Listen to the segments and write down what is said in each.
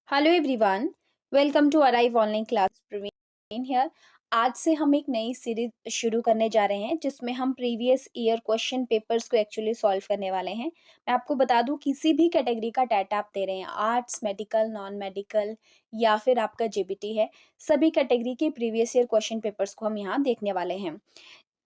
Hello everyone, welcome to arrive online class. Praveen here. आज से हम एक नई सीरीज शुरू करने जा रहे हैं जिसमें हम प्रीवियस ईयर क्वेश्चन पेपर्स को एक्चुअली सॉल्व करने वाले हैं। मैं आपको बता दूं, किसी भी कैटेगरी का डाटा आप दे रहे हैं, आर्ट्स, मेडिकल, नॉन मेडिकल या फिर आपका जेबीटी है, सभी कैटेगरी के प्रीवियस ईयर क्वेश्चन पेपर्स को हम यहाँ देखने वाले हैं।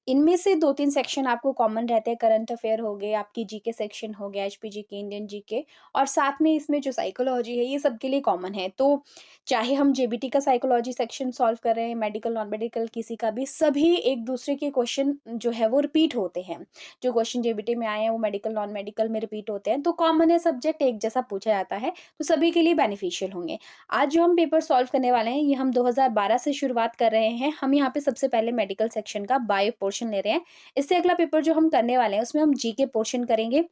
इनमें से 2-3 सेक्शन आपको कॉमन रहते हैं। करंट अफेयर हो गए, आपकी जीके सेक्शन हो गया, एचपीजी के, इंडियन जीके, और साथ में इसमें जो साइकोलॉजी है ये सबके लिए कॉमन है। तो चाहे हम जेबीटी का साइकोलॉजी सेक्शन सॉल्व कर रहे हैं, मेडिकल, नॉन मेडिकल, किसी का भी, सभी एक दूसरे के क्वेश्चन जो है वो रिपीट होते हैं। जो क्वेश्चन जेबीटी में आए हैं वो मेडिकल, नॉन मेडिकल में रिपीट होते हैं। तो कॉमन है, सब्जेक्ट एक जैसा पूछा जाता है, तो सभी के लिए बेनिफिशियल होंगे। आज जो हम पेपर सॉल्व करने वाले हैं ये हम 2012 से शुरुआत कर रहे हैं। हम यहाँ पे सबसे पहले मेडिकल सेक्शन का बायो पोर्शन ले रहे हैं। इससे अगला पेपर जो हम करने वाले हैं उसमें हम जीके पोर्शन करेंगे,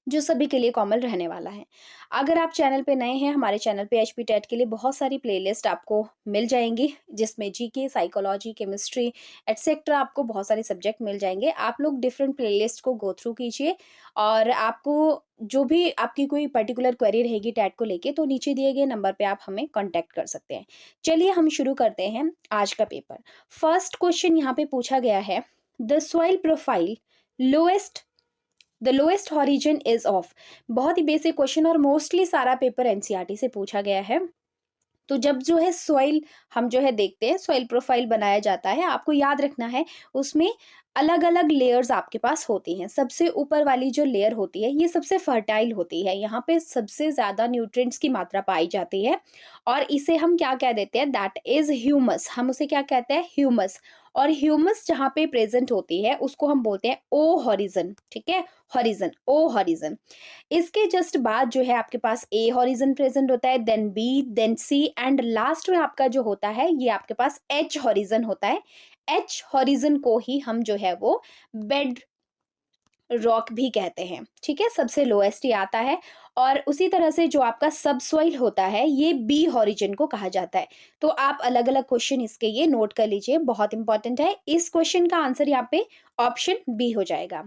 जो सभी के लिए कॉमन रहने वाला है। अगर आप चैनल पे नए हैं, हमारे चैनल पे एचपी टेट के लिए बहुत सारी प्लेलिस्ट आपको मिल जाएंगी, जिसमें जीके, साइकोलॉजी, केमिस्ट्री एटसेट्रा आपको बहुत सारे सब्जेक्ट मिल जाएंगे। आप लोग डिफरेंट प्लेलिस्ट को गो थ्रू कीजिए, और आपको जो भी आपकी कोई पर्टिकुलर क्वेरी रहेगी टैट को लेके, तो नीचे दिए गए नंबर पे आप हमें कॉन्टैक्ट कर सकते हैं। चलिए हम शुरू करते हैं आज का पेपर। फर्स्ट क्वेश्चन यहाँ पे पूछा गया है, the soil profile lowest the lowest horizon is of. बहुत ही बेसिक क्वेश्चन, और मोस्टली सारा पेपर एनसीईआरटी से पूछा गया है। तो जब जो है सॉइल हम जो है देखते हैं, सॉइल प्रोफाइल बनाया जाता है, आपको याद रखना है उसमें अलग अलग लेयर्स आपके पास होती हैं। सबसे ऊपर वाली जो लेयर होती है ये सबसे फर्टाइल होती है, यहाँ पे सबसे ज्यादा न्यूट्रिएंट्स की मात्रा पाई जाती है, और इसे हम क्या कह देते हैं, दैट इज ह्यूमस। हम उसे क्या कहते हैं, ह्यूमस। और ह्यूमस जहाँ पे प्रेजेंट होती है उसको हम बोलते हैं ओ हॉरिजन। ठीक है, हॉरिजन, ओ हॉरिजन। इसके जस्ट बाद जो है आपके पास ए हॉरिजन प्रेजेंट होता है, then B, then C, and last में आपका जो होता है ये आपके पास एच हॉरिजन होता है। एच हॉरिजन को ही हम जो है वो बेड रॉक भी कहते हैं। ठीक है, सबसे लोएस्ट ही आता है। और उसी तरह से जो आपका सब सॉइल होता है ये बी हॉरिजन को कहा जाता है। तो आप अलग अलग क्वेश्चन इसके ये नोट कर लीजिए, बहुत इंपॉर्टेंट है। इस क्वेश्चन का आंसर यहाँ पे ऑप्शन बी हो जाएगा।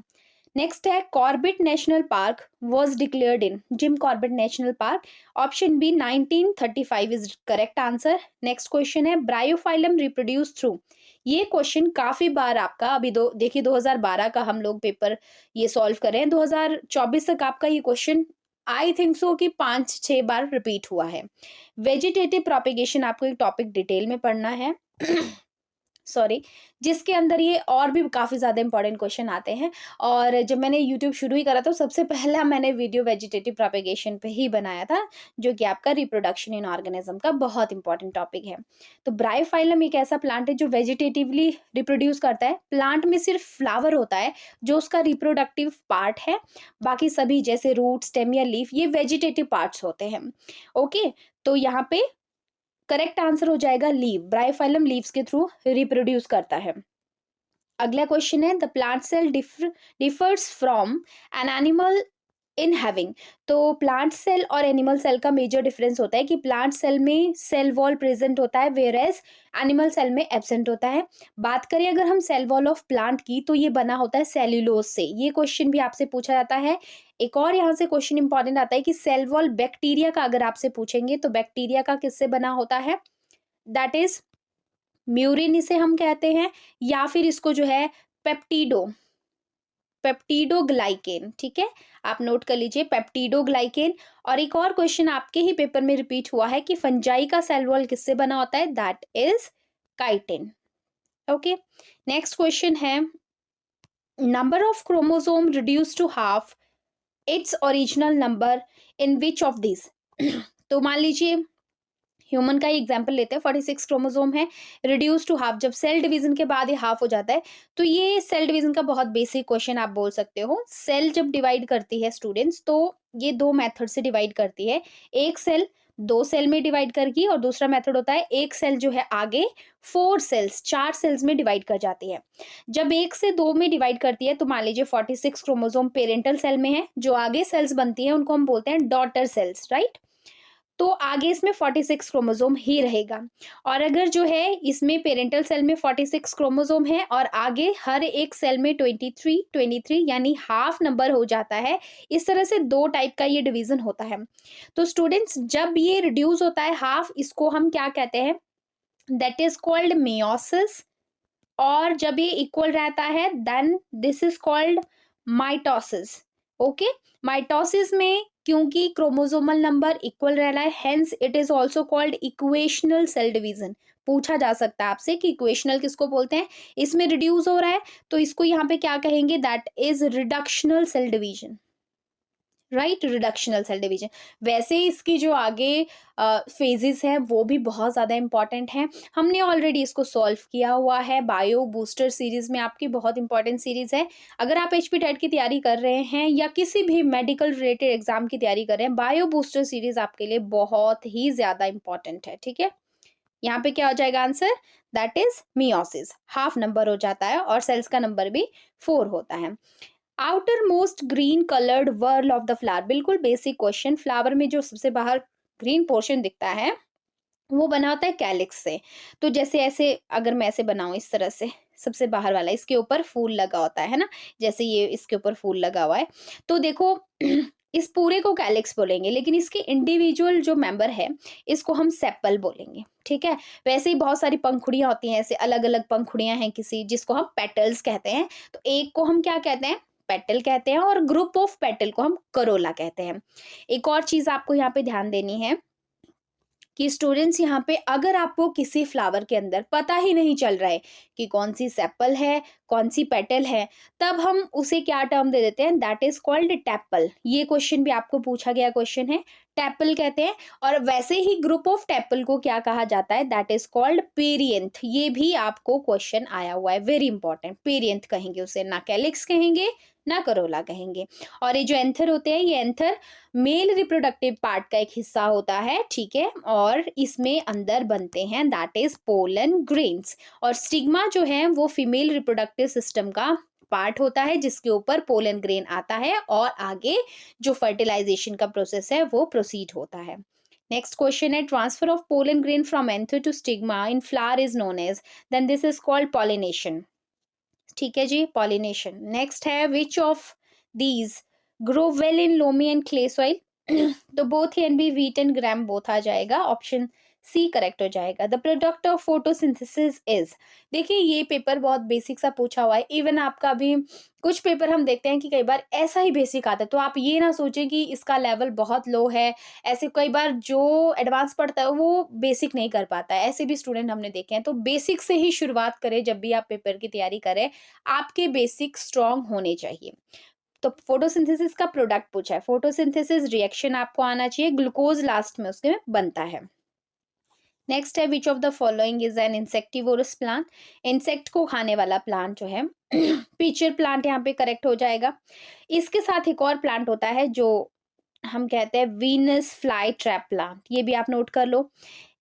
नेक्स्ट है, Corbett National Park was declared in, Jim Corbett National Park, option B 1935 is correct answer. Next question है, ब्रायोफाइलम रिप्रोड्यूस थ्रू। ये क्वेश्चन काफी बार आपका, अभी देखिए 2012 का हम लोग पेपर ये सॉल्व करें, 2024 तक आपका ये क्वेश्चन आई थिंक सो कि 5-6 बार रिपीट हुआ है। वेजिटेटिव प्रोपिगेशन आपको एक टॉपिक डिटेल में पढ़ना है सॉरी, जिसके अंदर ये और भी काफ़ी ज़्यादा इंपॉर्टेंट क्वेश्चन आते हैं। और जब मैंने यूट्यूब शुरू ही करा तो सबसे पहला मैंने वीडियो वेजिटेटिव प्रोपेगेशन पे ही बनाया था, जो कि आपका रिप्रोडक्शन इन ऑर्गेनिज्म का बहुत इंपॉर्टेंट टॉपिक है। तो ब्रायोफाइलम एक ऐसा प्लांट है जो वेजिटेटिवली रिप्रोड्यूस करता है। प्लांट में सिर्फ फ्लावर होता है जो उसका रिप्रोडक्टिव पार्ट है, बाकी सभी जैसे रूट, स्टेम या लीफ ये वेजिटेटिव पार्ट्स होते हैं। ओके, तो यहाँ पे करेक्ट आंसर हो जाएगा लीव। ब्रायोफाइलम लीव्स के थ्रू रिप्रोड्यूस करता है। अगला क्वेश्चन है, the plant cell differs from an animal in having. तो प्लांट सेल और एनिमल सेल का मेजर डिफरेंस होता है कि प्लांट सेल में सेल वॉल प्रेजेंट होता है, वेयर एज एनिमल सेल में एब्सेंट होता है। बात करें अगर हम सेल वॉल ऑफ प्लांट की, तो ये बना होता है सेल्यूलोज से। ये क्वेश्चन भी आपसे पूछा जाता है। एक और यहाँ से क्वेश्चन इंपॉर्टेंट आता है कि सेल वॉल बैक्टीरिया का अगर आपसे पूछेंगे तो बैक्टीरिया का किससे बना होता है, दैट इज म्यूरिन इसे हम कहते हैं, या फिर इसको जो है पेप्टिडोग्लाइकेन। ठीक है, आप नोट कर लीजिए, पेप्टिडोग्लाइकेन। और एक और क्वेश्चन आपके ही पेपर में रिपीट हुआ है कि फंजाई का सेल वॉल किससे बना होता है, that is chitin. Okay, next question है, number of chromosome reduce to half its original number in which of this. तो मान लीजिए ह्यूमन का ही एग्जाम्पल लेते हैं, 46 क्रोमोसोम है, रिड्यूस टू हाफ, जब सेल डिवीजन के बाद ये हाफ हो जाता है। तो ये सेल डिवीजन का बहुत बेसिक क्वेश्चन आप बोल सकते हो। सेल जब डिवाइड करती है स्टूडेंट्स, तो ये दो मेथड से डिवाइड करती है। एक सेल 2 सेल में डिवाइड करगी, और दूसरा मेथड होता है एक सेल जो है आगे 4 सेल्स में डिवाइड कर जाती है। जब 1 से 2 में डिवाइड करती है, तो मान लीजिए 46 क्रोमोसोम पेरेंटल सेल में है, जो आगे सेल्स बनती है उनको हम बोलते हैं डॉटर सेल्स, राइट। तो आगे इसमें 46 क्रोमोसोम ही रहेगा। और अगर जो है इसमें पेरेंटल सेल में 46 क्रोमोसोम है और आगे हर एक सेल में 23 यानी हाफ नंबर हो जाता है। इस तरह से दो टाइप का ये डिवीजन होता है। तो स्टूडेंट्स जब ये रिड्यूस होता है हाफ, इसको हम क्या कहते हैं, दैट इज कॉल्ड मेयोसिस। और जब ये इक्वल रहता है then this is called mitosis. Okay, mitosis में क्योंकि क्रोमोसोमल नंबर इक्वल रहना है, hence it is also called equational cell division. पूछा जा सकता है आपसे कि इक्वेशनल किसको बोलते हैं, इसमें रिड्यूस हो रहा है तो इसको यहाँ पे क्या कहेंगे, that is reductional cell division. Right, reductional cell division. वैसे इसकी जो आगे फेजेस हैं वो भी बहुत ज़्यादा इंपॉर्टेंट हैं, हमने ऑलरेडी इसको सॉल्व किया हुआ है। बायो बूस्टर सीरीज में आपकी बहुत इंपॉर्टेंट सीरीज है। अगर आप एचपी टेट की तैयारी कर रहे हैं या किसी भी मेडिकल रिलेटेड एग्जाम की तैयारी कर रहे हैं, बायो बूस्टर सीरीज आपके लिए बहुत ही ज़्यादा इंपॉर्टेंट है। ठीक है, यहाँ पे क्या हो जाएगा answer, that is meiosis. Half number हो जाता है और सेल्स का नंबर भी 4 होता है। Outermost green coloured whorl of the flower, बिल्कुल बेसिक क्वेश्चन। फ्लावर में जो सबसे बाहर ग्रीन पोर्शन दिखता है वो बना होता है कैलिक्स से। तो जैसे ऐसे अगर मैं ऐसे बनाऊं इस तरह से, सबसे बाहर वाला इसके ऊपर फूल लगा होता है ना, जैसे ये इसके ऊपर फूल लगा हुआ है। तो देखो इस पूरे को कैलिक्स बोलेंगे, लेकिन इसके इंडिविजुअल जो मेंबर है इसको हम सेपल बोलेंगे। ठीक है, वैसे ही बहुत सारी पंखुड़ियां होती हैं, ऐसे अलग अलग पंखुड़ियां हैं किसी, जिसको हम पेटल्स कहते हैं। तो एक को हम क्या कहते हैं, पेटल कहते हैं, और ग्रुप ऑफ पेटल को हम करोला कहते हैं। एक और चीज आपको यहाँ पे ध्यान देनी है कि स्टूडेंट्स यहाँ पे अगर आपको किसी फ्लावर के अंदर पता ही नहीं चल रहा है कि कौन सी सेपल है कौन सी पेटल है, तब हम उसे क्या टर्म दे देते हैं, दैट इज कॉल्ड टैपल। ये क्वेश्चन भी आपको पूछा गया क्वेश्चन है, टैपल कहते हैं। और वैसे ही ग्रुप ऑफ टैपल को क्या कहा जाता है, दैट इज कॉल्ड पेरियंथ। ये भी आपको क्वेश्चन आया हुआ है, वेरी इंपॉर्टेंट। पेरियंथ कहेंगे उसे, ना कैलिक्स कहेंगे ना करोला कहेंगे। और ये जो एंथर होते हैं, ये एंथर मेल रिप्रोडक्टिव पार्ट का एक हिस्सा होता है। ठीक है, और इसमें अंदर बनते हैं दैट इज पोलन ग्रेन्स। और स्टिग्मा जो है वो फीमेल रिप्रोडक्टिव सिस्टम का पार्ट होता है, जिसके ऊपर पोलन ग्रेन आता है और आगे जो फर्टिलाइजेशन का प्रोसेस है वो प्रोसीड होता है। नेक्स्ट क्वेश्चन है, transfer of pollen grain from anther to stigma in flower is known as, then this is called pollination. ठीक है जी, पॉलिनेशन। नेक्स्ट है, which of these grow well in loamy and clay soil, तो both can be wheat and gram both आ जाएगा, option C correct हो जाएगा। The product of photosynthesis is, देखिए ये पेपर बहुत बेसिक सा पूछा हुआ है। इवन आपका भी कुछ पेपर हम देखते हैं कि कई बार ऐसा ही बेसिक आता है, तो आप ये ना सोचें कि इसका लेवल बहुत लो है। ऐसे कई बार जो एडवांस पढ़ता है वो बेसिक नहीं कर पाता है, ऐसे भी स्टूडेंट हमने देखे हैं। तो बेसिक से ही शुरुआत करें जब भी आप पेपर की तैयारी करें, आपके बेसिक स्ट्रांग होने चाहिए। तो फोटोसिंथेसिस का प्रोडक्ट पूछा है, फोटोसिंथेसिस रिएक्शन आपको आना चाहिए, ग्लूकोज लास्ट में उसके बनता है। नेक्स्ट है, which of the following is an insectivorous plant, insect को खाने वाला प्लांट जो है पीचर प्लांट यहाँ पे करेक्ट हो जाएगा। इसके साथ एक और प्लांट होता है जो हम कहते हैं वीनस फ्लाई ट्रैप प्लांट, ये भी आप नोट कर लो।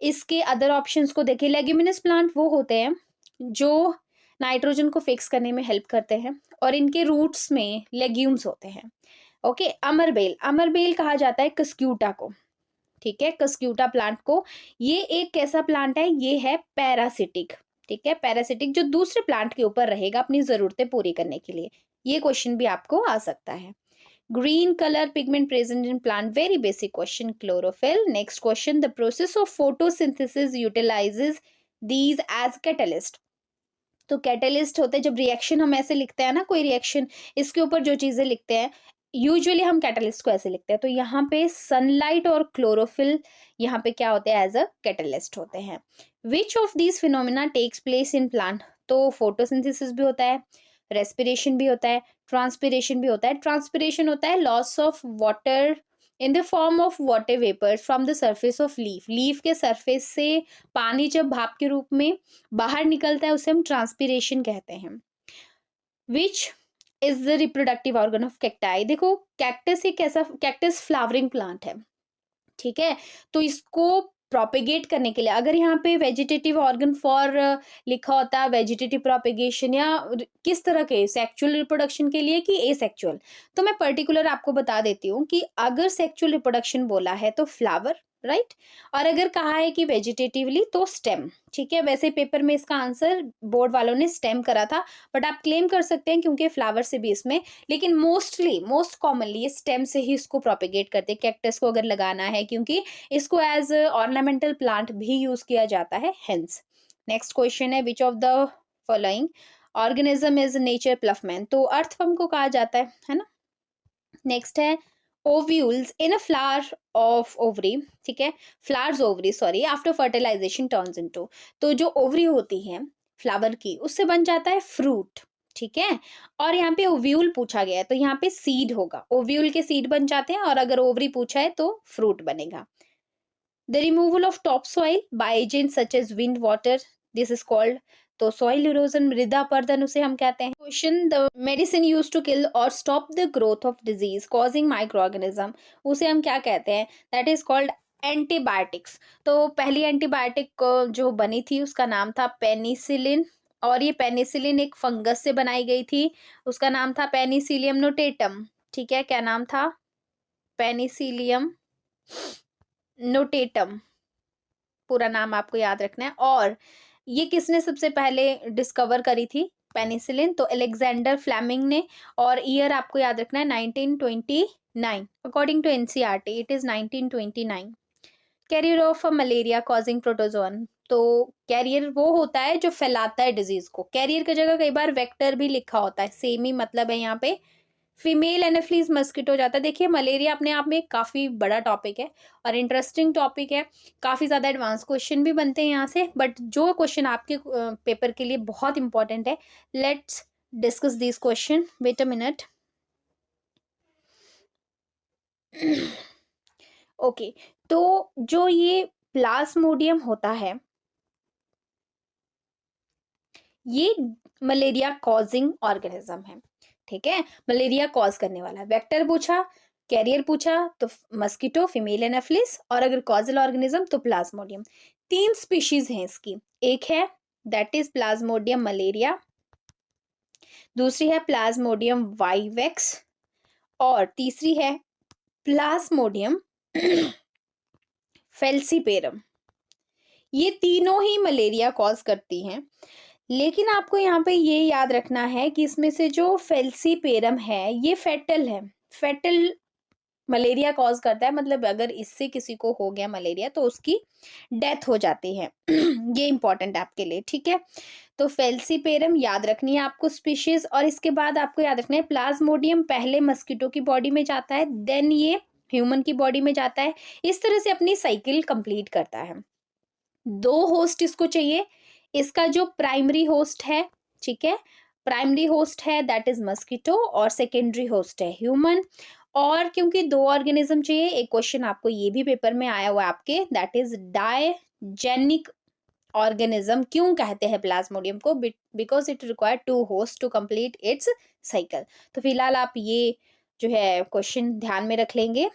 इसके अदर ऑप्शंस को देखिए, लेग्यूमिनस प्लांट वो होते हैं जो नाइट्रोजन को फिक्स करने में हेल्प करते हैं और इनके रूट्स में लेग्यूम्स होते हैं। ओके, अमरबेल, अमरबेल कहा जाता है कस्क्यूटा को। ठीक है, कस्क्यूटा प्लांट को। ये एक कैसा प्लांट है, ये है पैरासिटिक। ठीक है, पैरासिटिक जो दूसरे प्लांट के ऊपर रहेगा अपनी जरूरतें पूरी करने के लिए। ये क्वेश्चन भी आपको आ सकता है। Green colour pigment present in plant, very basic question, chlorophyll. Next question, the process of photosynthesis utilises these as catalyst, तो कैटलिस्ट होते हैं जब रिएक्शन हम ऐसे लिखते हैं ना, कोई रिएक्शन इसके ऊपर जो चीजें लिखते हैं यूजुअली हम कैटलिस्ट को ऐसे लिखते हैं। तो यहाँ पे सनलाइट और क्लोरोफिल यहाँ पे क्या होते हैं, एज अ कैटलिस्ट होते हैं। Which of these phenomena takes place in plant, तो फोटोसिंथेसिस भी होता है, रेस्पिरेशन भी होता है, ट्रांसपिरेशन भी होता है। ट्रांसपिरेशन होता है loss of water in the form of water vapour from the surface of leaf, leaf के सरफेस से पानी जब भाप के रूप में बाहर निकलता है उसे हम ट्रांसपिरेशन कहते हैं। Which is the reproductive organ of cacti, देखो कैक्टस एक ऐसा, कैक्टस फ्लावरिंग प्लांट है। ठीक है, तो इसको प्रोपेगेट करने के लिए अगर यहाँ पे वेजिटेटिव ऑर्गन फॉर लिखा होता है, वेजिटेटिव प्रोपेगेशन या किस तरह के, सेक्सुअल रिप्रोडक्शन के लिए कि एसेक्सुअल, तो मैं पर्टिकुलर आपको बता देती हूँ कि अगर सेक्सुअल रिप्रोडक्शन बोला है तो फ्लावर, राइट। और अगर कहा है कि वेजिटेटिवली तो स्टेम, ठीक है। वैसे पेपर में इसका आंसर बोर्ड वालों ने स्टेम करा था, बट आप क्लेम कर सकते हैं क्योंकि फ्लावर से भी इसमें, लेकिन मोस्ट कॉमनली ये स्टेम से ही इसको प्रोपेगेट करते हैं। कैक्टस को अगर लगाना है क्योंकि इसको एज ऑर्नामेंटल प्लांट भी यूज किया जाता है, हेंस। नेक्स्ट क्वेश्चन है which of the following organism is nature ploughman, तो अर्थवर्म को कहा जाता है ना। नेक्स्ट है ovules in a flower of ovary, ठीक है। Flowers ovary sorry after fertilization turns into, तो जो ओवरी होती है फ्लावर की उससे बन जाता है फ्रूट, ठीक है। और यहाँ पे ओव्यूल पूछा गया है तो यहाँ पे सीड होगा, ओव्यूल के सीड बन जाते हैं, और अगर ओवरी पूछा है तो फ्रूट बनेगा। The removal of top soil by agent such as wind water, this is called, तो सॉइल इरोजन, मृदा पर्दन उसे हम कहते हैं। Question the medicine use to kill और stop the growth of disease causing microorganism, उसे हम क्या कहते हैं, दैट इज कॉल्ड एंटीबायोटिक्स। तो पहली एंटीबायोटिक जो बनी थी उसका नाम था पेनिसिलिन, और ये पेनिसिलिन एक फंगस से बनाई गई थी, उसका नाम था पेनिसिलियम नोटेटम, ठीक है। क्या नाम था, पेनिसिलियम नोटेटम, पूरा नाम आपको याद रखना है। और ये किसने सबसे पहले डिस्कवर करी थी पेनिसिलिन, तो अलेक्जेंडर फ्लेमिंग ने, और ईयर आपको याद रखना है 1929, according to NCERT it is 1929। Carrier of malaria causing protozoan, तो कैरियर वो होता है जो फैलाता है डिजीज को, कैरियर की जगह कई बार वेक्टर भी लिखा होता है, सेम ही मतलब है यहाँ पे। फीमेल एनाफिलीज मस्किटो जाता है। देखिए मलेरिया अपने आप में काफी बड़ा टॉपिक है और इंटरेस्टिंग टॉपिक है, काफी ज्यादा एडवांस क्वेश्चन भी बनते हैं यहाँ से, बट जो क्वेश्चन आपके पेपर के लिए बहुत इंपॉर्टेंट है, let's discuss this question, wait a minute. Okay, तो जो ये प्लाज्मोडियम होता है ये मलेरिया कॉजिंग ऑर्गेनिज्म है, ठीक है। मलेरिया कॉज करने वाला, वेक्टर पूछा, कैरियर पूछा तो मस्कीटो फीमेल एनाफिलिस, और अगर कॉजल ऑर्गेनिज्म तो प्लाज्मोडियम। 3 स्पीशीज हैं इसकी, एक है दैट इज प्लाज्मोडियम मलेरिया, दूसरी है प्लाज्मोडियम वाइवेक्स, और तीसरी है प्लाज्मोडियम फेल्सीपेरम। ये तीनों ही मलेरिया कॉज करती हैं, लेकिन आपको यहाँ पे ये याद रखना है कि इसमें से जो फेल्सीपेरम है ये फेटल है, फेटल मलेरिया कॉज करता है, मतलब अगर इससे किसी को हो गया मलेरिया तो उसकी डेथ हो जाती है। ये इंपॉर्टेंट है आपके लिए, ठीक है। तो फेल्सीपेरम याद रखनी है आपको स्पीशीज, और इसके बाद आपको याद रखना है प्लाज्मोडियम पहले मस्कीटो की बॉडी में जाता है, देन ये ह्यूमन की बॉडी में जाता है, इस तरह से अपनी साइकिल कंप्लीट करता है। 2 होस्ट इसको चाहिए, इसका जो प्राइमरी होस्ट है, ठीक है, प्राइमरी होस्ट है दैट इज मस्कीटो, और सेकेंडरी होस्ट है ह्यूमन। और क्योंकि 2 ऑर्गेनिज्म चाहिए, एक क्वेश्चन आपको ये भी पेपर में आया हुआ है आपके, दैट इज डायजेनिक ऑर्गेनिज्म क्यों कहते हैं प्लाज्मोडियम को, because it require 2 host to complete its cycle. तो फिलहाल आप ये जो है क्वेश्चन ध्यान में रख लेंगे,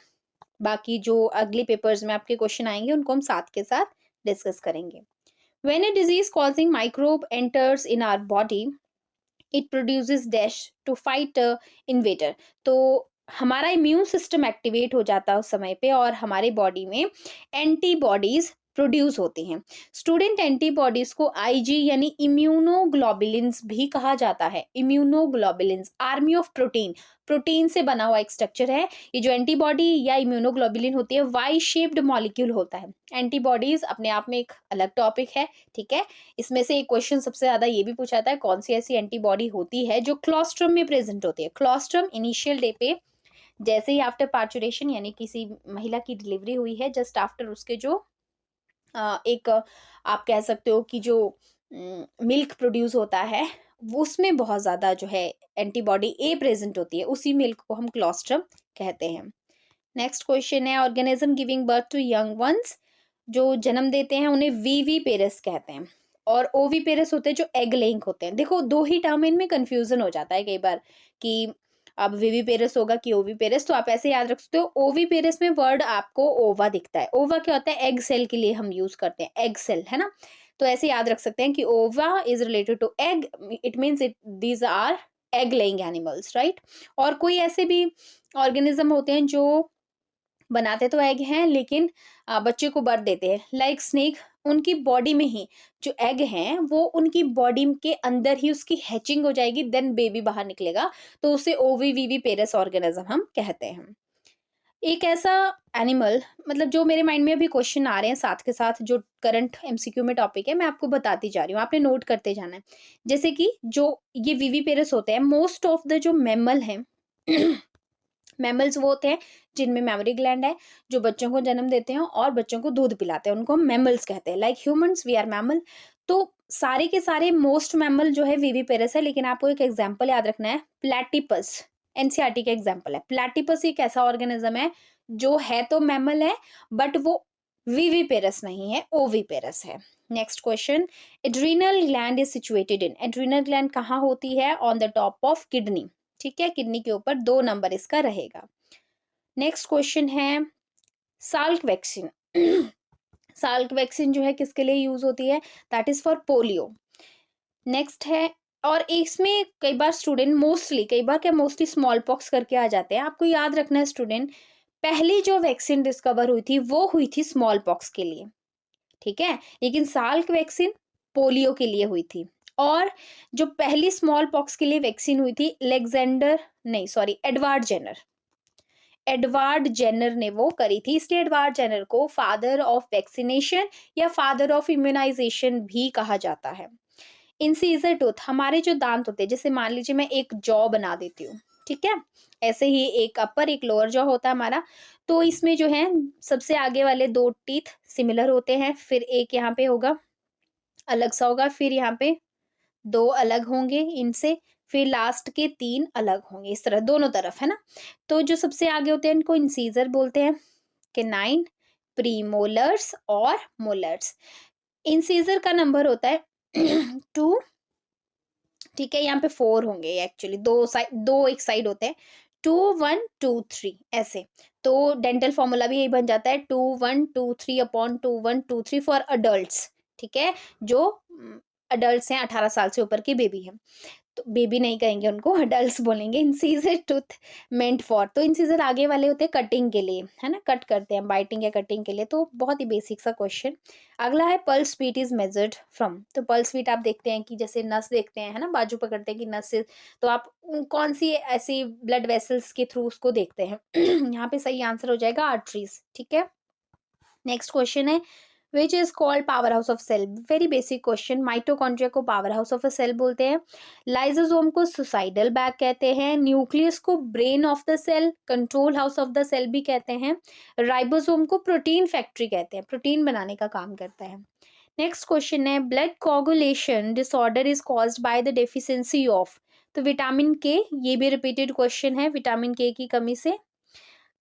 बाकी जो अगले पेपर्स में आपके क्वेश्चन आएंगे उनको हम साथ के साथ डिस्कस करेंगे। When a disease causing microbe enters in our body, it produces dash to fight a invader. तो हमारा इम्यून सिस्टम एक्टिवेट हो जाता है उस समय पे, और हमारे बॉडी में एंटीबॉडीज प्रोड्यूस होती हैं। स्टूडेंट एंटीबॉडीज को आईजी यानी इम्यूनोग्लोबुलिन्स भी कहा जाता है। Immunoglobulins army of protein, protein से बना हुआ एक स्ट्रक्चर है। ये जो एंटीबॉडी या इम्यूनोग्लोबुलिन होती है वाई शेप्ड मॉलिक्यूल होता है। एंटीबॉडीज अपने आप में एक अलग टॉपिक है, ठीक है। इसमें से एक क्वेश्चन सबसे ज्यादा ये भी पूछा जाता है कौन सी ऐसी एंटीबॉडी होती है जो क्लोस्ट्रम में प्रेजेंट होती है। क्लोस्ट्रम इनिशियल डे पे जैसे ही आफ्टर पार्चुरेशन यानी किसी महिला की डिलीवरी हुई है, जस्ट आफ्टर उसके जो एक आप कह सकते हो कि जो मिल्क प्रोड्यूस होता है उसमें बहुत ज़्यादा जो है एंटीबॉडी ए प्रेजेंट होती है, उसी मिल्क को हम क्लोस्ट्रम कहते हैं। नेक्स्ट क्वेश्चन है organism giving birth to young ones, जो जन्म देते हैं उन्हें वीवी पेरेस कहते हैं, और ओवी पेरेस होते हैं जो एग लेइंग होते हैं। देखो 2 ही टर्म इनमें कंफ्यूजन हो जाता है कई बार कि अब विवी पेरेस होगा कि ओवी पेरेस, तो आप ऐसे याद रख सकते हो ओवी पेरेस में वर्ड आपको ओवा दिखता है। ओवा क्या होता है, एग सेल के लिए हम यूज करते हैं, एग सेल है ना, तो ऐसे याद रख सकते हैं कि ova is related to egg, it means it these are egg laying animals, right. और कोई ऐसे भी ऑर्गेनिज्म होते हैं जो बनाते तो एग हैं लेकिन बच्चे को बर्थ देते हैं। लाइक स्नेक, उनकी बॉडी में ही जो एग हैं वो उनकी बॉडी के अंदर ही उसकी हैचिंग हो जाएगी, देन बेबी बाहर निकलेगा, तो उसे ओविविविपेरस ऑर्गेनिज्म हम कहते हैं। एक ऐसा एनिमल, मतलब जो मेरे माइंड में अभी क्वेश्चन आ रहे हैं साथ के साथ, जो करंट एमसीक्यू में टॉपिक है, मैं आपको बताती जा रही हूँ, आपने नोट करते जाना है। जैसे कि जो ये विविपेरस होते हैं, मोस्ट ऑफ द जो मैमल हैं मैमल्स वो होते हैं जिनमें मेमोरी ग्लैंड है, जो बच्चों को जन्म देते हैं और बच्चों को दूध पिलाते हैं, उनको हम मैमल्स कहते हैं। Like humans we are mammal. तो सारे के सारे मोस्ट मैमल जो है विविपेरस है, लेकिन आपको एक एग्जांपल याद रखना है, प्लैटिपस। एनसीईआरटी का एग्जांपल है प्लैटिपस। एक ऐसा ऑर्गेनिज्म है जो है तो मैमल है बट वो विविपेरस नहीं है, ओविपेरस है। Next question, adrenal gland is situated in. Adrenal gland कहाँ होती है? On the top of kidney. ठीक है, किडनी के ऊपर 2 नंबर इसका रहेगा। नेक्स्ट क्वेश्चन है साल्क वैक्सीन। साल्क वैक्सीन जो है किसके लिए यूज होती है? That is for polio. Next है, और इसमें कई बार स्टूडेंट मोस्टली, कई बार क्या मोस्टली स्मॉल पॉक्स करके आ जाते हैं। आपको याद रखना है स्टूडेंट, पहली जो वैक्सीन डिस्कवर हुई थी वो हुई थी स्मॉल पॉक्स के लिए, ठीक है, लेकिन साल्क वैक्सीन पोलियो के लिए हुई थी। और जो पहली स्मॉल पॉक्स के लिए वैक्सीन हुई थी एडवर्ड जेनर ने वो करी थी, इसलिए एडवर्ड जेनर को फादर ऑफ वैक्सीनेशन या फादर ऑफ इम्यूनाइजेशन भी कहा जाता है। इंसीजर टूथ, हमारे जो दांत होते हैं, जैसे मान लीजिए मैं एक जॉ बना देती हूँ, ठीक है, ऐसे ही एक अपर एक लोअर जॉ होता है हमारा, तो इसमें जो है सबसे आगे वाले 2 टीथ सिमिलर होते हैं, फिर एक यहाँ पे होगा अलग सा होगा, फिर यहाँ पे 2 अलग होंगे इनसे, फिर लास्ट के 3 अलग होंगे, इस तरह दोनों तरफ, है ना। तो जो सबसे आगे होते हैं इनको इंसीजर बोलते हैं, कैनाइन, प्रीमोलर्स और मोलर्स। इंसीजर का नंबर होता है 2, ठीक है, यहाँ पे 4 होंगे एक्चुअली, 2 एक साइड होते हैं, 2 1 2 3 ऐसे। तो डेंटल फॉर्मूला भी यही बन जाता है 2 1 2 3 अपॉन 2 1 2 3 फॉर अडल्ट्स, ठीक है, जो अडल्ट्स हैं, 18 साल से ऊपर की बेबी है, तो बेबी नहीं कहेंगे उनको, अडल्ट्स बोलेंगे। इंसीजर टूथ मेंट फॉर, तो इंसीजर आगे वाले होते हैं कटिंग के लिए, है ना, कट करते हैं, बाइटिंग या कटिंग के लिए। तो बहुत ही बेसिक सा क्वेश्चन। अगला है pulse speed is measured from. तो पल्स स्पीड आप देखते हैं कि जैसे नस देखते हैं, है ना, बाजू पकड़ते हैं कि नस से, तो आप कौन सी ऐसी ब्लड वेसल्स के थ्रू उसको देखते हैं? यहाँ पे सही आंसर हो जाएगा आर्टरीज, ठीक है। नेक्स्ट क्वेश्चन है which is called powerhouse of cell. Very basic question. Mitochondria को powerhouse of a cell बोलते हैं, लाइजोसोम को सुसाइडल बैग कहते हैं, न्यूक्लियस को brain of the cell, control house of the cell भी कहते हैं, राइबोसोम को प्रोटीन फैक्ट्री कहते हैं, प्रोटीन बनाने का काम करता है। नेक्स्ट क्वेश्चन है blood coagulation disorder is caused by the deficiency of. तो विटामिन के, ये भी रिपीटेड क्वेश्चन है, विटामिन के की कमी से।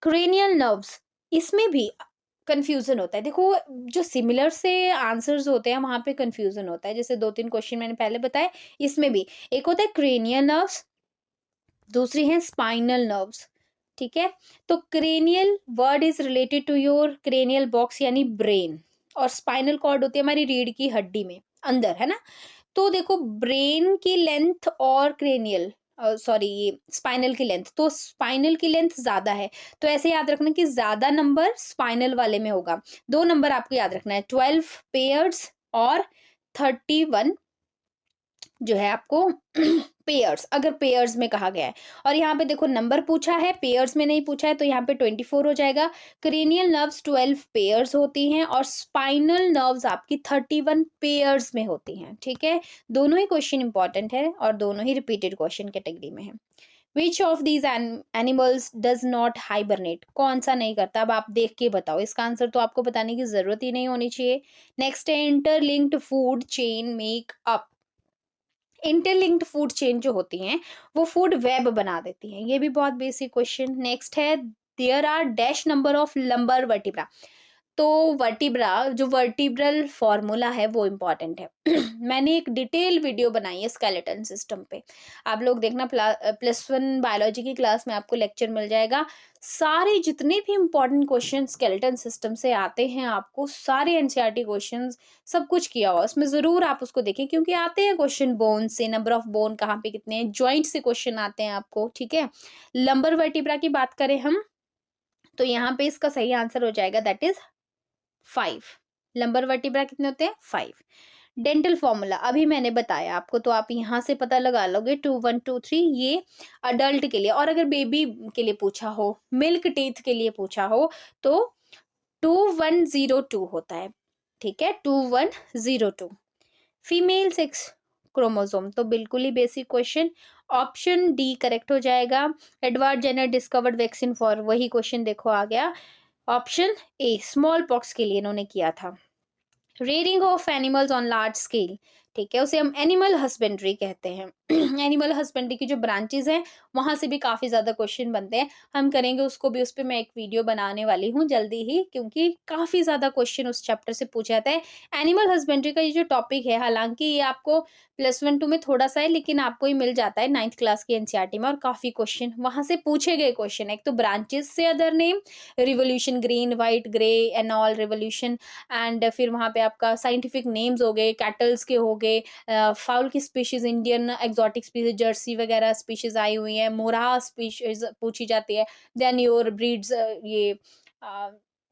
क्रेनियल नर्व्स, इसमें भी कंफ्यूजन होता है। देखो, जो सिमिलर से आंसर्स होते हैं वहां पे कंफ्यूजन होता है, जैसे 2-3 क्वेश्चन मैंने पहले बताए, इसमें भी एक होता है क्रेनियल नर्व्स, दूसरी है स्पाइनल नर्व्स, ठीक है। तो cranial word is related to your cranial box यानी ब्रेन, और स्पाइनल कॉर्ड होती है हमारी रीढ़ की हड्डी में अंदर, है ना। तो देखो, ब्रेन की लेंथ और क्रेनियल, सॉरी, ये स्पाइनल की लेंथ, तो स्पाइनल की लेंथ ज्यादा है, तो ऐसे याद रखना कि ज्यादा नंबर स्पाइनल वाले में होगा। 2 नंबर आपको याद रखना है, 12 पेयर्स और 31 जो है आपको पेयर्स, अगर पेयर्स में कहा गया है। और यहाँ पे देखो नंबर पूछा है, पेयर्स में नहीं पूछा है, तो यहाँ पे 24 हो जाएगा। क्रेनियल नर्व्स 12 पेयर्स होती हैं और स्पाइनल नर्व्स आपकी 31 पेयर्स में होती हैं, ठीक है। दोनों ही क्वेश्चन इंपॉर्टेंट है और दोनों ही रिपीटेड क्वेश्चन कैटेगरी में है। Which of these animals does not hibernate, कौन सा नहीं करता? अब आप देख के बताओ, इसका आंसर तो आपको बताने की जरूरत ही नहीं होनी चाहिए। नेक्स्ट है interlinked food chain make up. Interlinked food chain जो होती हैं वो फूड वेब बना देती हैं, ये भी बहुत बेसिक क्वेश्चन। नेक्स्ट है there are dash number of lumbar vertebra. तो वर्टिब्रा, जो वर्टिब्रल फॉर्मूला है वो इम्पॉर्टेंट है। मैंने एक डिटेल वीडियो बनाई है स्केलेटन सिस्टम पे, आप लोग देखना, +1 बायोलॉजी की क्लास में आपको लेक्चर मिल जाएगा। सारे जितने भी इम्पोर्टेंट क्वेश्चन स्केलेटन सिस्टम से आते हैं, आपको सारे एनसीईआरटी क्वेश्चंस सब कुछ किया हुआ, उसमें जरूर आप उसको देखें, क्योंकि आते हैं क्वेश्चन बोन से, नंबर ऑफ बोन कहाँ पे कितने हैं, ज्वाइंट से क्वेश्चन आते हैं आपको, ठीक है। लंबर वर्टिब्रा की बात करें हम, तो यहाँ पे इसका सही आंसर हो जाएगा दैट इज 5। लंबर वर्टिब्रा कितने होते हैं? 5। डेंटल फॉर्मूला अभी मैंने बताया आपको, तो आप यहाँ से पता लगा लोगे 2 1 2 3 ये अडल्ट के लिए, और अगर बेबी के लिए पूछा हो, मिल्क टीथ के लिए पूछा हो तो 2102 होता है। ठीक है, 2102। फीमेल सेक्स क्रोमोसोम तो बिल्कुल ही basic question, option D correct हो जाएगा। Edward Jenner discovered vaccine for, वही क्वेश्चन देखो आ गया, ऑप्शन ए स्मॉल पॉक्स के लिए इन्होंने किया था। Rearing of animals on large scale, ठीक है, उसे हम एनिमल हस्बेंड्री कहते हैं। एनिमल हस्बेंड्री की जो ब्रांचेस हैं वहां से भी काफी ज्यादा क्वेश्चन बनते हैं, हम करेंगे उसको भी, उस पर मैं एक वीडियो बनाने वाली हूँ जल्दी ही, क्योंकि काफी ज्यादा क्वेश्चन उस चैप्टर से पूछे जाते हैं। एनिमल हस्बेंड्री का ये जो टॉपिक है, हालांकि ये आपको +1 2 में थोड़ा सा है, लेकिन आपको ही मिल जाता है 9th क्लास की एनसीईआरटी में, और काफी क्वेश्चन वहां से पूछे गए क्वेश्चन। एक तो ब्रांचेस से other name, revolution green white grey and all revolution, and फिर वहाँ पे आपका साइंटिफिक नेम्स हो गए, कैटल्स के हो गए, फाउल की species, Indian exotic species, Jersey वगैरह स्पीशीज आई हुई है, मोराह स्पीशीज पूछी जाती है, देन योर ब्रीड्स, ये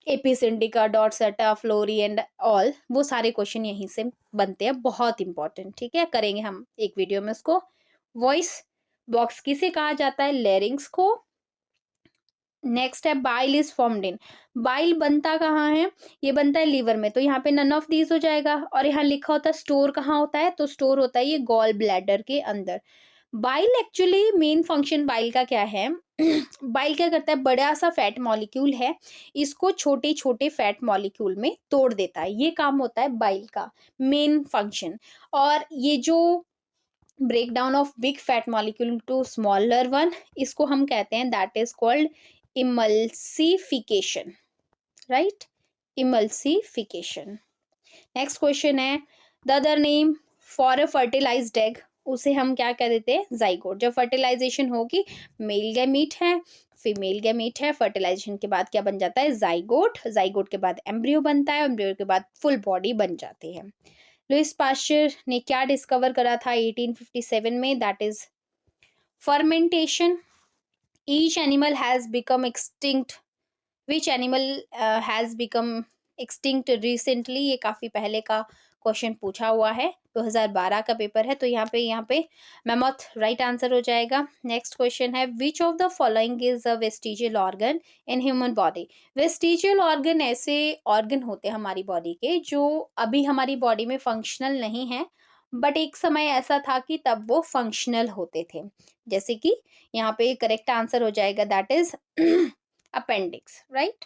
Apis indica, dorsata, florea and all, वो सारे क्वेश्चन यहीं से बनते हैं, बहुत इंपॉर्टेंट। ठीक है, करेंगे हम एक वीडियो में उसको। वॉइस बॉक्स किसे कहा जाता है? लेरिंग्स को। नेक्स्ट है bile is formed in, bile बनता कहाँ है? ये बनता है लीवर में, तो यहाँ पे नन ऑफ दीज हो जाएगा। और यहाँ लिखा होता है स्टोर कहाँ होता है, तो स्टोर होता है ये गॉल ब्लैडर के अंदर। Bile actually main function bile का क्या है? बाइल क्या करता है, बड़ा सा फैट मॉलिक्यूल है, इसको छोटे छोटे फैट मॉलिक्यूल में तोड़ देता है, ये काम होता है बाइल का मेन फंक्शन। और ये जो break down of big fat molecule to smaller one, इसको हम कहते हैं that is called emulsification, right, emulsification. Next question है the other name for a fertilized egg, उसे हम क्या कह देते हैं? जाइगोट। जब फर्टिलाइजेशन होगी, मेल गैमीट है, फीमेल गैमीट है, फर्टिलाइजेशन के बाद क्या बन जाता है? जाइगोट। जाइगोट के बाद एम्ब्रियो बनता है, एम्ब्रियो के बाद फुल बॉडी बन जाती है। लुइस पास्चर ने क्या डिस्कवर करा था 1857 में? That is fermentation. Each animal has become extinct, which animal has become extinct recently, ये काफी पहले का क्वेश्चन पूछा हुआ है, 2012 का पेपर है, तो यहाँ पे मैमथ राइट आंसर हो जाएगा। नेक्स्ट क्वेश्चन है which of the following is a vestigial organ in human body. Vestigial organ ऐसे ऑर्गन होते हैं हमारी बॉडी के जो अभी हमारी बॉडी में फंक्शनल नहीं है, बट एक समय ऐसा था कि तब वो फंक्शनल होते थे। जैसे कि यहाँ पे करेक्ट आंसर हो जाएगा that is appendix, right.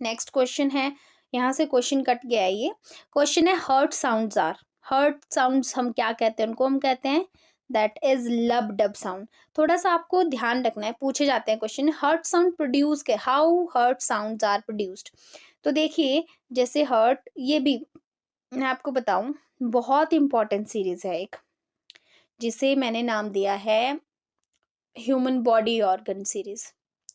Next question है, यहाँ से क्वेश्चन कट गया है, ये क्वेश्चन है heart sounds are, heart sounds हम क्या कहते हैं? उनको हम कहते हैं that is lub dub sound. थोड़ा सा आपको ध्यान रखना है, पूछे जाते हैं क्वेश्चन हर्ट साउंड प्रोड्यूस के, how heart sounds are produced. तो देखिए जैसे हर्ट, ये भी मैं आपको बताऊं, बहुत इंपॉर्टेंट सीरीज है एक, जिसे मैंने नाम दिया है ह्यूमन बॉडी ऑर्गन सीरीज।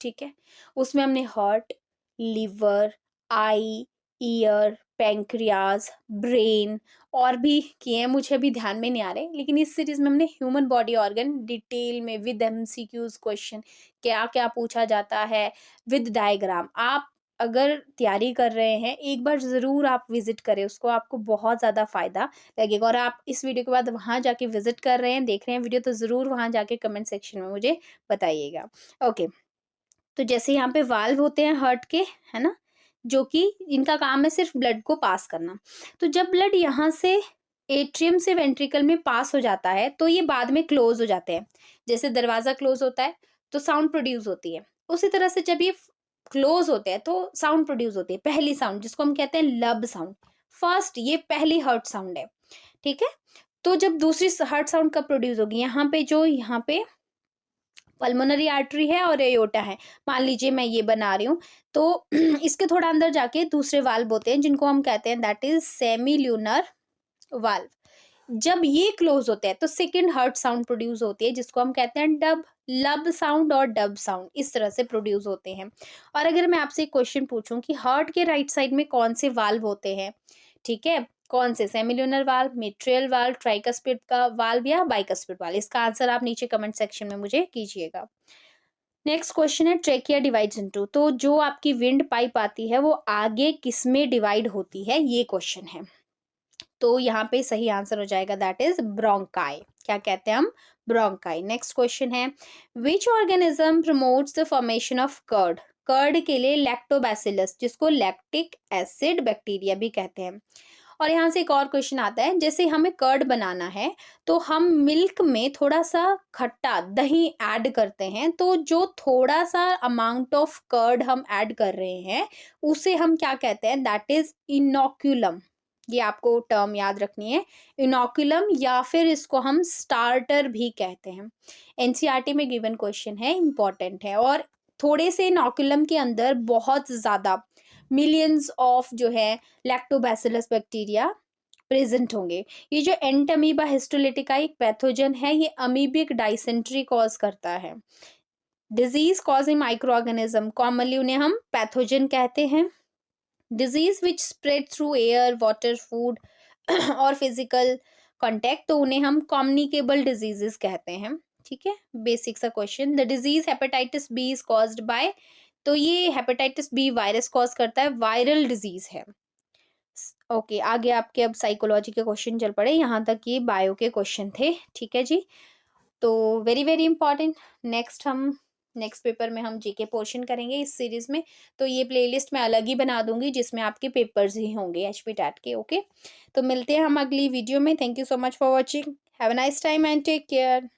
ठीक है, उसमें हमने हार्ट, लिवर, आई, ईयर, पैंक्रियाज, ब्रेन और भी किए हैं, मुझे अभी ध्यान में नहीं आ रहे, लेकिन इस सीरीज में हमने ह्यूमन बॉडी ऑर्गन डिटेल में विद एमसीक्यूज क्वेश्चन, क्या क्या पूछा जाता है, विद डायग्राम। आप अगर तैयारी कर रहे हैं, एक बार जरूर आप विजिट करें उसको, आपको बहुत ज्यादा फायदा लगेगा। और आप इस वीडियो के बाद वहां जाके विजिट कर रहे हैं, देख रहे हैं वीडियो, तो जरूर वहां जाके कमेंट सेक्शन में मुझे बताइएगा। ओके, तो जैसे यहाँ पे वाल्व होते हैं हार्ट के, है ना, जो कि इनका काम है सिर्फ ब्लड को पास करना। तो जब ब्लड यहाँ से एट्रियम से वेंट्रिकल में पास हो जाता है, तो ये बाद में क्लोज हो जाते हैं। जैसे दरवाजा क्लोज होता है तो साउंड प्रोड्यूस होती है, उसी तरह से जब ये क्लोज होते हैं तो साउंड प्रोड्यूस होती है, पहली साउंड जिसको हम कहते हैं लब साउंड। फर्स्ट, ये पहली हर्ट साउंड है। ठीक है, तो जब दूसरी हर्ट साउंड कब प्रोड्यूस होगी? यहाँ पे जो यहाँ पे पल्मोनरी आर्टरी है और एयोटा है, मान लीजिए मैं ये बना रही हूँ, तो इसके थोड़ा अंदर जाके दूसरे वाल्व होते हैं जिनको हम कहते हैं that is semi lunar valve. जब ये क्लोज होते हैं तो सेकंड हर्ट साउंड प्रोड्यूस होती है, जिसको हम कहते हैं डब, लब साउंड और डब साउंड, इस तरह से प्रोड्यूस होते हैं। और अगर मैं आपसे एक क्वेश्चन पूछूं कि हार्ट के राइट साइड में कौन से वाल्व होते हैं, ठीक है, कौन से? सेमिल्यूनर वाल्व, मिट्रियल वाल्व, ट्राइकस्पिड का वाल्व या बाइकस्पिड वाल्व? इसका आंसर आप नीचे कमेंट सेक्शन में मुझे कीजिएगा। नेक्स्ट क्वेश्चन है ट्रेकिया डिवाइड्स इनटू, तो जो आपकी विंड पाइप आती है वो आगे किस में डिवाइड होती है, ये क्वेश्चन है। तो यहाँ पे सही आंसर हो जाएगा दैट इज ब्रोंकाई। क्या कहते हैं हम? ब्रोंकाई। नेक्स्ट क्वेश्चन है which organism promotes the formation of curd, curd के लिए लैक्टोबैसिलस, जिसको लैक्टिक एसिड बैक्टीरिया भी कहते हैं। और यहाँ से एक और क्वेश्चन आता है, जैसे हमें कर्ड बनाना है तो हम मिल्क में थोड़ा सा खट्टा दही ऐड करते हैं, तो जो थोड़ा सा अमाउंट ऑफ कर्ड हम ऐड कर रहे हैं उसे हम क्या कहते हैं? That is inoculum. ये आपको टर्म याद रखनी है, इनोक्यूलम, या फिर इसको हम स्टार्टर भी कहते हैं। एनसीईआरटी में गिवन क्वेश्चन है, इंपॉर्टेंट है। और थोड़े से इनोक्यूलम के अंदर बहुत ज्यादा मिलियंस ऑफ जो है लैक्टोबैसिलस बैक्टीरिया प्रेजेंट होंगे। ये जो एंटमीबा हिस्टोलिटिका एक पैथोजन है, ये अमीबिक डाइसेंट्री कॉज करता है। Disease causing micro organism, commonly उन्हें हम पैथोजन कहते हैं। Disease which spread through air, water, food और फिजिकल कॉन्टेक्ट, तो उन्हें हम कम्युनिकेबल डिजीजेस कहते हैं। ठीक है, बेसिक सा question. The disease hepatitis B is caused by, तो ये हेपेटाइटिस बी वायरस कॉज करता है, वायरल डिजीज है। ओके, आगे आपके अब साइकोलॉजी के क्वेश्चन चल पड़े, यहाँ तक ये बायो के क्वेश्चन थे। ठीक है जी, तो very very important. Next paper में हम जीके पोर्शन करेंगे इस सीरीज में, तो ये प्लेलिस्ट मैं अलग ही बना दूंगी जिसमें आपके पेपर्स ही होंगे एचपी टैट के। ओके, तो मिलते हैं हम अगली वीडियो में। Thank you so much for watching, have a nice time and take care.